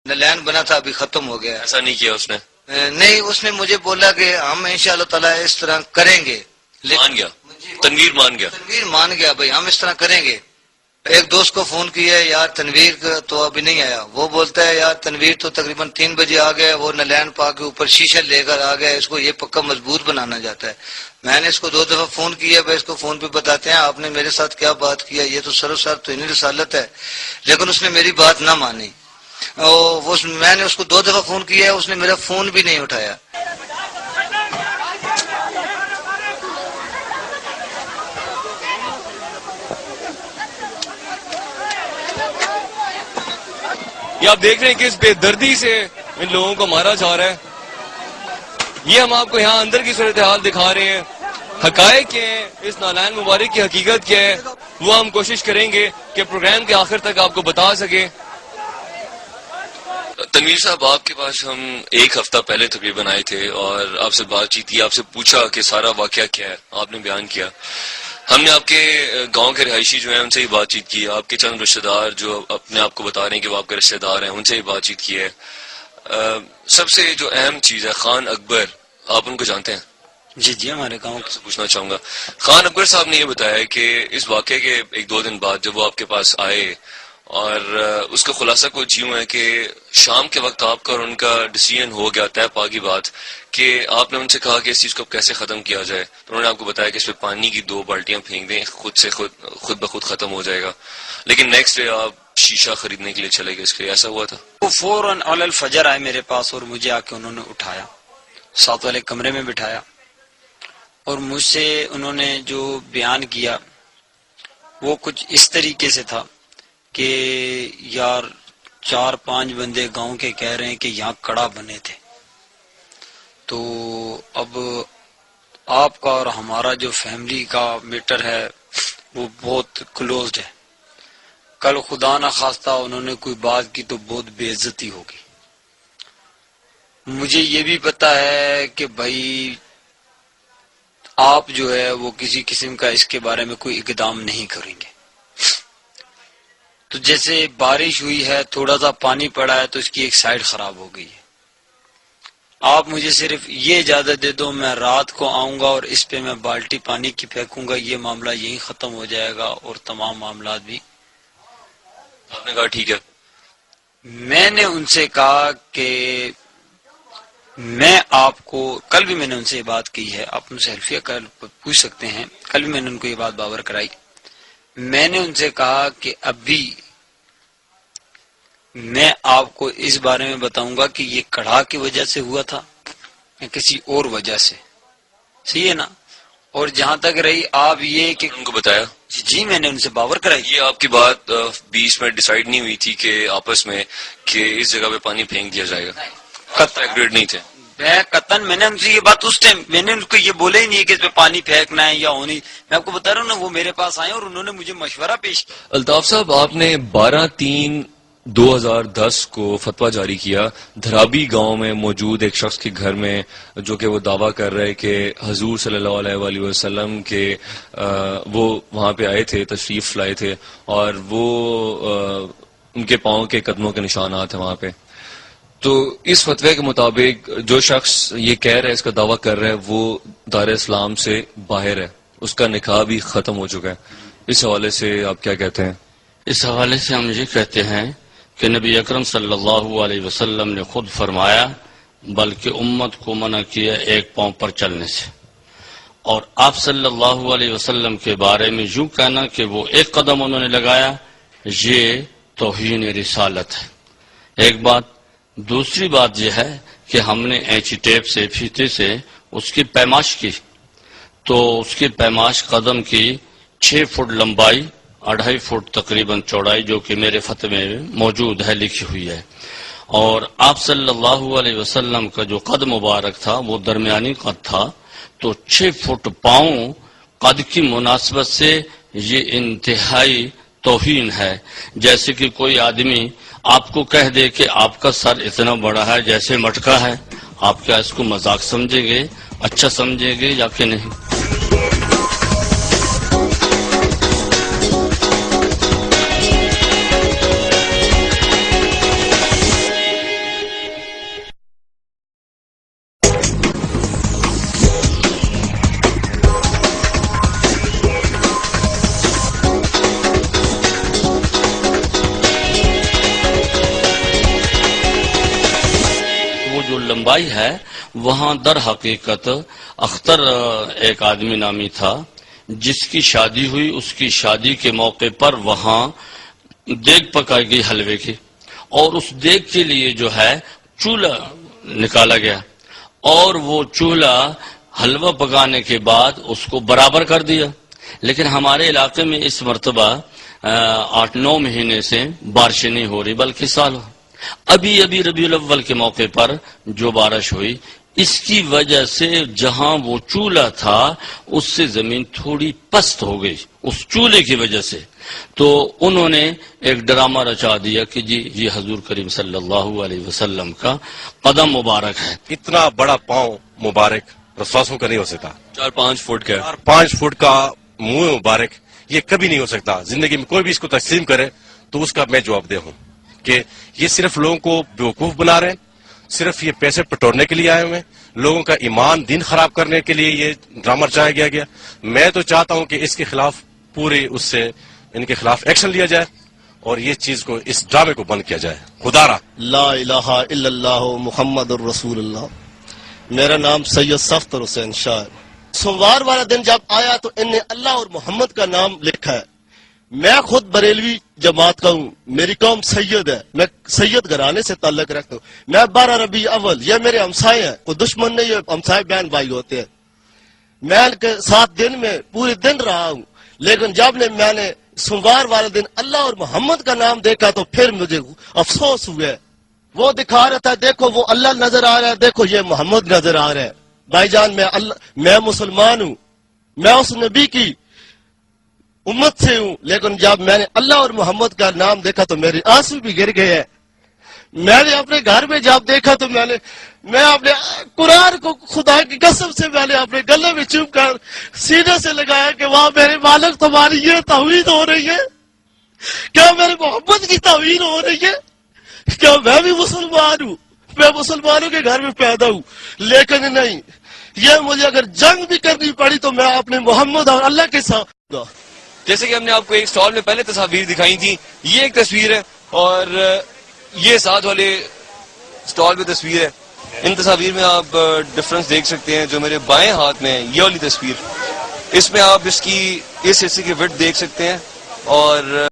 نلین بنا تھا ابھی ختم ہو گیا. ایسا نہیں کیا اس نے؟ نہیں، اس نے مجھے بولا کہ ہم انشاءاللہ تعالی اس طرح کریں گے. مان گیا، تنویر مان گیا. تنویر مان گیا بھائی ہم اس طرح کریں گے. ایک دوست کو فون کیا یار تنویر تو ابھی نہیں آیا. وہ بولتا ہے یار تنویر تو تقریباً 3 بجے آ گیا، وہ نلین پا کے اوپر شیشہ لے کر آ گیا، اس کو یہ پکا مضبوط بنانا جاتا ہے. میں نے اس کو 2 دفعہ فون کیا، بھائی اس کو فون پہ بتاتے ہیں آپ نے میرے ساتھ کیا بات کیا، یہ تو سر تو انہیں رسالت ہے. لیکن اس نے میری بات نہ مانی. میں نے اس کو 2 دفعہ فون کیا، اس نے میرا فون بھی نہیں اٹھایا. یہ آپ دیکھ رہے ہیں کہ اس بے دردی سے ان لوگوں کو مارا جا رہا ہے. یہ ہم آپ کو یہاں اندر کی صورتحال دکھا رہے ہیں. حقائق کیا ہے، اس نالائن مبارک کی حقیقت کیا ہے، وہ ہم کوشش کریں گے کہ پروگرام کے آخر تک آپ کو بتا سکیں. تنویر صاحب، آپ کے پاس ہم 1 ہفتہ پہلے تقریباً آئے تھے اور آپ سے بات چیت کی، آپ سے پوچھا کہ سارا واقعہ کیا ہے. آپ نے بیان کیا. ہم نے آپ کے گاؤں کے رہائشی جو ہیں ان سے ہی بات چیت کی، آپ کے چند رشتہ دار جو اپنے آپ کو بتا رہے ہیں کہ وہ آپ کے رشتہ دار ہیں، ان سے ہی بات چیت کی ہے. سب سے جو اہم چیز ہے، خان اکبر، آپ ان کو جانتے ہیں؟ جی ہمارے گاؤں سے پوچھنا چاہوں گا. خان اکبر صاحب نے یہ بتایا کہ اس واقعے کے 1-2 دن بعد جب وہ آپ کے پاس آئے اور اس کا خلاصہ کچھ یوں ہے کہ شام کے وقت آپ کا اور ان کا ڈیسیژن ہو گیا، طے پا کی بات، کہ آپ نے ان سے کہا کہ اس چیز کو کیسے ختم کیا جائے. تو انہوں نے آپ کو بتایا کہ اس پہ پانی کی 2 بالٹیاں پھینک دیں، خود بخود ختم ہو جائے گا. لیکن نیکسٹ ڈے آپ شیشہ خریدنے کے لیے چلے گئے، اس کے لیے ایسا ہوا تھا؟ وہ فوراً اول الفجر آئے میرے پاس اور مجھے آ کے انہوں نے اٹھایا، ساتھ والے کمرے میں بٹھایا اور مجھ سے انہوں نے جو بیان کیا وہ کچھ اس طریقے سے تھا کہ یار 4-5 بندے گاؤں کے کہہ رہے ہیں کہ یہاں کڑا بنے تھے، تو اب آپ کا اور ہمارا جو فیملی کا میٹر ہے وہ بہت کلوزڈ ہے. کل خدا نہ خواستہ انہوں نے کوئی بات کی تو بہت بے عزتی ہوگی. مجھے یہ بھی پتا ہے کہ بھائی آپ جو ہے وہ کسی قسم کا اس کے بارے میں کوئی اقدام نہیں کریں گے. تو جیسے بارش ہوئی ہے، تھوڑا سا پانی پڑا ہے تو اس کی ایک سائڈ خراب ہو گئی ہے. آپ مجھے صرف یہ اجازت دے دو، میں رات کو آؤں گا اور اس پہ میں بالٹی پانی کی پھینکوں گا، یہ معاملہ یہی ختم ہو جائے گا اور تمام معاملات بھی. آپ نے کہا ٹھیک ہے. میں نے ان سے کہا کہ میں آپ کو، کل بھی میں نے ان سے یہ بات کی ہے، آپ ان سے حلفیہ کل پوچھ سکتے ہیں، کل بھی میں نے ان کو یہ بات باور کرائی. میں نے ان سے کہا کہ ابھی میں آپ کو اس بارے میں بتاؤں گا کہ یہ کڑھا کی وجہ سے ہوا تھا یا کسی اور وجہ سے. صحیح ہے نا؟ اور جہاں تک رہی آپ یہ کہ ان کو بتایا، جی میں نے ان سے باور کرائی. یہ آپ کی بات 20 میں ڈیسائیڈ نہیں ہوئی تھی کہ آپس میں کہ اس جگہ پہ پانی پھینک دیا جائے گا؟ ایگریڈ نہیں تھے؟ میں نے ان سے یہ بات اس ٹائم میں نے ان کو یہ بولا ہی نہیں کہ اس پہ پانی پھینکنا ہے یا ہونی. میں آپ کو بتا رہا ہوں نا، وہ میرے پاس آئے اور انہوں نے مجھے مشورہ پیش کیا. الطاف صاحب، آپ نے 12/3/2010 کو فتویٰ جاری کیا دھرابی گاؤں میں موجود ایک شخص کے گھر میں، جو کہ وہ دعویٰ کر رہے کہ حضور صلی اللہ علیہ وآلہ وسلم کے وہ وہاں پہ آئے تھے، تشریف لائے تھے اور وہ ان کے پاؤں کے قدموں کے نشانات ہیں وہاں پہ. تو اس فتوے کے مطابق جو شخص یہ کہہ رہا ہے، اس کا دعویٰ کر رہا ہے، وہ دار اسلام سے باہر ہے، اس کا نکاح بھی ختم ہو چکا ہے. اس حوالے سے آپ کیا کہتے ہیں؟ اس حوالے سے ہم یہ کہتے ہیں کہ نبی اکرم صلی اللہ علیہ وسلم نے خود فرمایا، بلکہ امت کو منع کیا 1 پاؤں پر چلنے سے. اور آپ صلی اللہ علیہ وسلم کے بارے میں یوں کہنا کہ وہ 1 قدم انہوں نے لگایا، یہ توہین رسالت ہے. ایک بات. دوسری بات یہ ہے کہ ہم نے اینچی ٹیپ سے، فیتے سے اس کی پیمائش کی، تو اس کی پیمائش قدم کی 6 فٹ لمبائی، 2.5 فٹ تقریباً چوڑائی، جو کہ میرے فتوے میں موجود ہے، لکھی ہوئی ہے. اور آپ صلی اللہ علیہ وسلم کا جو قد مبارک تھا وہ درمیانی قد تھا، تو 6 فٹ پاؤں قد کی مناسبت سے یہ انتہائی توہین ہے. جیسے کہ کوئی آدمی آپ کو کہہ دے کہ آپ کا سر اتنا بڑا ہے جیسے مٹکا ہے، آپ کیا اس کو مذاق سمجھیں گے، اچھا سمجھیں گے یا کہ نہیں؟ جو لمبائی ہے وہاں در حقیقت اختر ایک آدمی نامی تھا جس کی شادی ہوئی. اس کی شادی کے موقع پر وہاں دیگ پکائی گئی حلوے کی, اور اس دیگ کے لیے جو ہے چولہا نکالا گیا, اور وہ چولہا حلوہ پکانے کے بعد اس کو برابر کر دیا. لیکن ہمارے علاقے میں اس مرتبہ 8-9 مہینے سے بارشیں نہیں ہو رہی بلکہ سال ہو. ابھی ربیع الاول کے موقع پر جو بارش ہوئی اس کی وجہ سے جہاں وہ چولہا تھا اس سے زمین تھوڑی پست ہو گئی اس چولہے کی وجہ سے. تو انہوں نے ایک ڈرامہ رچا دیا کہ جی یہ حضور کریم صلی اللہ علیہ وسلم کا قدم مبارک ہے. اتنا بڑا پاؤں مبارک رسواسوں کا نہیں ہو سکتا. 4-5 فٹ کا 5 فٹ کا منہ مبارک یہ کبھی نہیں ہو سکتا. زندگی میں کوئی بھی اس کو تسلیم کرے تو اس کا میں جواب دہ ہوں کہ یہ صرف لوگوں کو بیوقوف بنا رہے ہیں, صرف یہ پیسے پٹورنے کے لیے آئے ہوئے ہیں, لوگوں کا ایمان دین خراب کرنے کے لیے یہ ڈرامہ رچایا گیا. میں تو چاہتا ہوں کہ اس کے خلاف پورے اس سے ان کے خلاف ایکشن لیا جائے اور یہ چیز کو اس ڈرامے کو بند کیا جائے. خدا را لا الہ الا اللہ محمد الرسول اللہ. میرا نام سید صفدر حسین شاہ ہے. سوموار والا دن جب آیا تو ان نے اللہ اور محمد کا نام لکھا ہے. میں خود بریلوی جماعت کا ہوں, میری قوم سید ہے, میں سید گھرانے سے تعلق رکھتا ہوں. میں 12 ربیع اول, یہ میرے ہمسائے ہیں, کوئی دشمن نہیں, یہ ہمسائے بہن بھائی ہوتے ہیں. میں ان کے ساتھ دن میں پورے دن رہا ہوں, لیکن جب میں نے سوموار والے دن اللہ اور محمد کا نام دیکھا تو پھر مجھے افسوس ہوا. وہ دکھا رہا تھا دیکھو وہ اللہ نظر آ رہا ہے, دیکھو یہ محمد نظر آ رہا ہے. بھائی جان میں مسلمان ہوں, میں اس نبی کی امت سے ہوں, لیکن جب میں نے اللہ اور محمد کا نام دیکھا تو میرے آنسو بھی گر گئے ہیں. میں نے اپنے گھر میں جب دیکھا تو میں اپنے قرآن کو خدا کی قسم سے میں نے اپنے گلے میں چوم کر سینے سے لگایا کہ وہاں میرے مالک تمہاری یہ توہین ہو رہی ہے, کیا میرے محمد کی توہین ہو رہی ہے؟ کیا میں بھی مسلمان ہوں, میں مسلمانوں کے گھر میں پیدا ہوں, لیکن نہیں, یہ مجھے اگر جنگ بھی کرنی پڑی تو میں اپنے محمد اور اللہ کے ساتھ. جیسے کہ ہم نے آپ کو ایک سٹال میں پہلے تصاویر دکھائی تھی, یہ ایک تصویر ہے اور یہ ساتھ والے سٹال میں تصویر ہے. ان تصاویر میں آپ ڈفرنس دیکھ سکتے ہیں. جو میرے بائیں ہاتھ میں ہے یہ والی تصویر, اس میں آپ اس کی اس حصے کی وڈھ دیکھ سکتے ہیں اور